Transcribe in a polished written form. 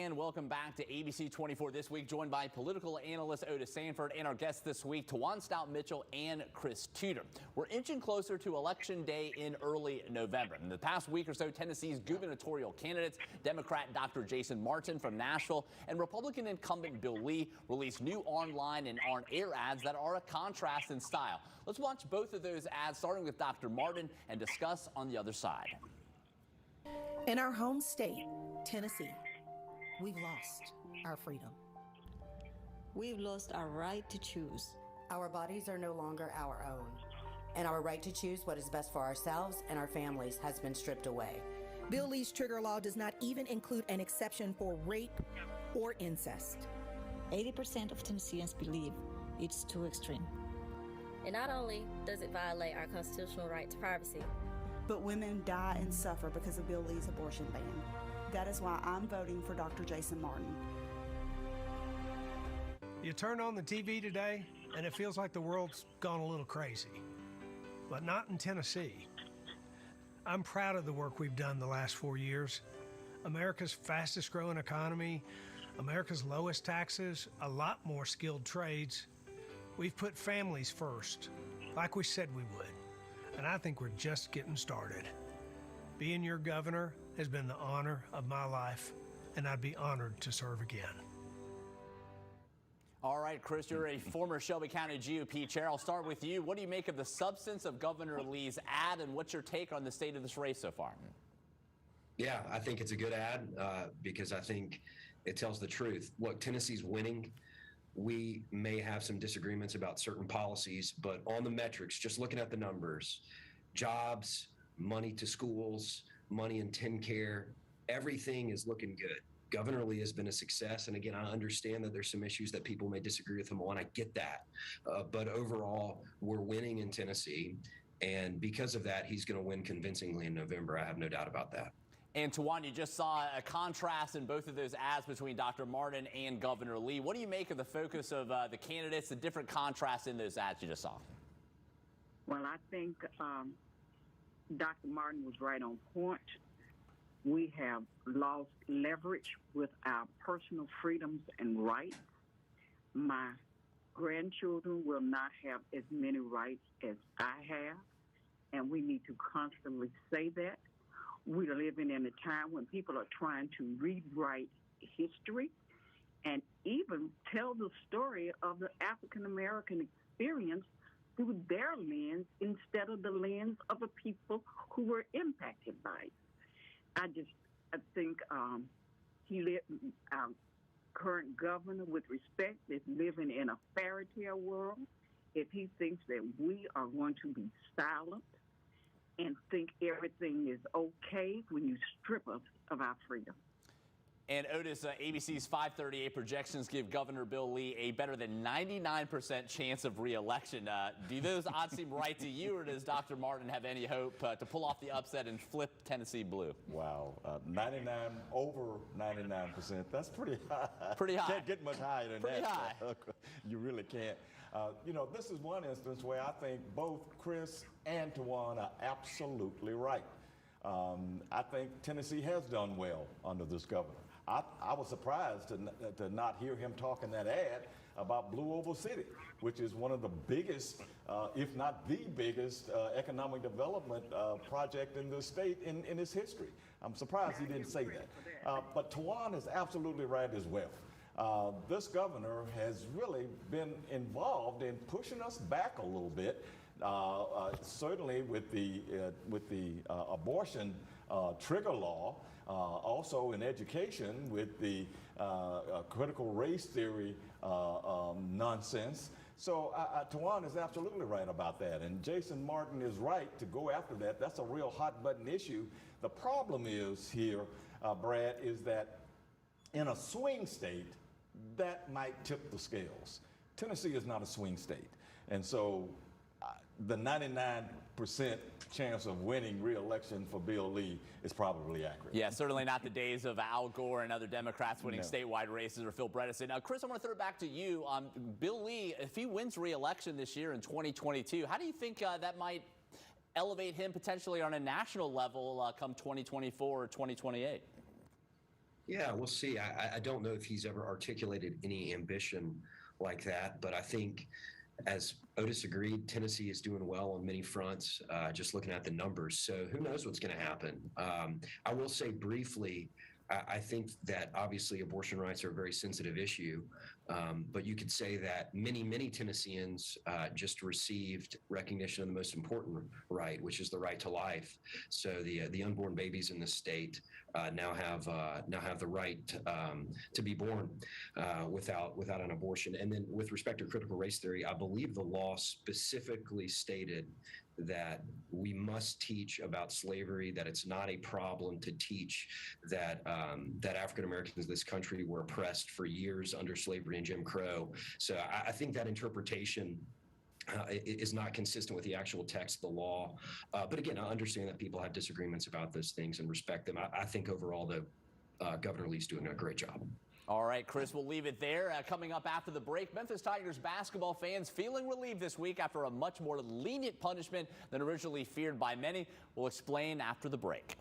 and welcome back to ABC 24 This Week, joined by political analyst Otis Sanford and our guests this week, Tajuan Stout Mitchell and Chris Tudor. We're inching closer to Election Day in early November. In the past week or so, Tennessee's gubernatorial candidates, Democrat Dr. Jason Martin from Nashville and Republican incumbent Bill Lee, released new online and on-air ads that are a contrast in style. Let's watch both of those ads, starting with Dr. Martin, and discuss on the other side. In our home state, Tennessee, we've lost our freedom. We've lost our right to choose. Our bodies are no longer our own, and our right to choose what is best for ourselves and our families has been stripped away. Bill Lee's trigger law does not even include an exception for rape or incest. 80% of Tennesseans believe it's too extreme. And not only does it violate our constitutional right to privacy, but women die and suffer because of Bill Lee's abortion ban. That is why I'm voting for Dr. Jason Martin. You turn on the TV today, and it feels like the world's gone a little crazy. But not in Tennessee. I'm proud of the work we've done the last 4 years. America's fastest growing economy, America's lowest taxes, a lot more skilled trades. We've put families first, like we said we would. And I think we're just getting started. Being your governor has been the honor of my life, and I'd be honored to serve again. All right, Chris, you're a former Shelby County GOP chair. I'll start with you. What do you make of the substance of Governor Lee's ad, and what's your take on the state of this race so far? Yeah, I think it's a good ad because I think it tells the truth. Look, Tennessee's winning. We may have some disagreements about certain policies, but on the metrics, just looking at the numbers, jobs, money to schools, money in TennCare, everything is looking good. Governor Lee has been a success. And again, I understand that there's some issues that people may disagree with him on. I get that. But overall, we're winning in Tennessee. And because of that, he's going to win convincingly in November. I have no doubt about that. And Tajuan, you just saw a contrast in both of those ads between Dr. Martin and Governor Lee. What do you make of the focus of the candidates, the different contrasts in those ads you just saw? Well, I think Dr. Martin was right on point. We have lost leverage with our personal freedoms and rights. My grandchildren will not have as many rights as I have, and we need to constantly say that. We're living in a time when people are trying to rewrite history and even tell the story of the African-American experience through their lens instead of the lens of the people who were impacted by it. I think our current governor, with respect, is living in a fairy tale world. If he thinks that we are going to be silent and think everything is okay when you strip us of our freedom. And Otis, ABC's 538 projections give Governor Bill Lee a better than 99% chance of re-election. Do those odds seem right to you, or does Dr. Martin have any hope to pull off the upset and flip Tennessee blue? Wow, over 99%. That's pretty high. Pretty high. Can't get much higher than pretty that. Pretty high. You really can't. This is one instance where I think both Chris and Tajuan are absolutely right. I think Tennessee has done well under this governor. I was surprised to not hear him talk in that ad about Blue Oval City, which is one of the biggest, if not the biggest, economic development project in the state in its history. I'm surprised he didn't say that. But Tajuan is absolutely right as well. This governor has really been involved in pushing us back a little bit. Certainly with the abortion trigger law, also in education with the critical race theory nonsense. So Tajuan is absolutely right about that, and Jason Martin is right to go after that. That's a real hot button issue. The problem is here, Brad, is that in a swing state, that might tip the scales. Tennessee is not a swing state, and so the 99% chance of winning re-election for Bill Lee is probably accurate. Yeah, certainly not the days of Al Gore and other Democrats winning statewide races or Phil Bredesen. Now, Chris, I want to throw it back to you. Bill Lee, if he wins re-election this year in 2022, how do you think that might elevate him potentially on a national level come 2024 or 2028? Yeah, we'll see. I don't know if he's ever articulated any ambition like that, but I think, as Otis agreed, Tennessee is doing well on many fronts, just looking at the numbers. So who knows what's going to happen? I will say briefly, I think that obviously abortion rights are a very sensitive issue, but you could say that many Tennesseans just received recognition of the most important right, which is the right to life. So the unborn babies in the state now have the right to be born without an abortion. And then with respect to critical race theory, I believe the law specifically stated that we must teach about slavery, that it's not a problem to teach that that African Americans in this country were oppressed for years under slavery and Jim Crow. So I think that interpretation is not consistent with the actual text of the law. But again, I understand that people have disagreements about those things and respect them. I think overall, though, Governor Lee's doing a great job. All right, Chris, we'll leave it there. Coming up after the break, Memphis Tigers basketball fans feeling relieved this week after a much more lenient punishment than originally feared by many. We'll explain after the break.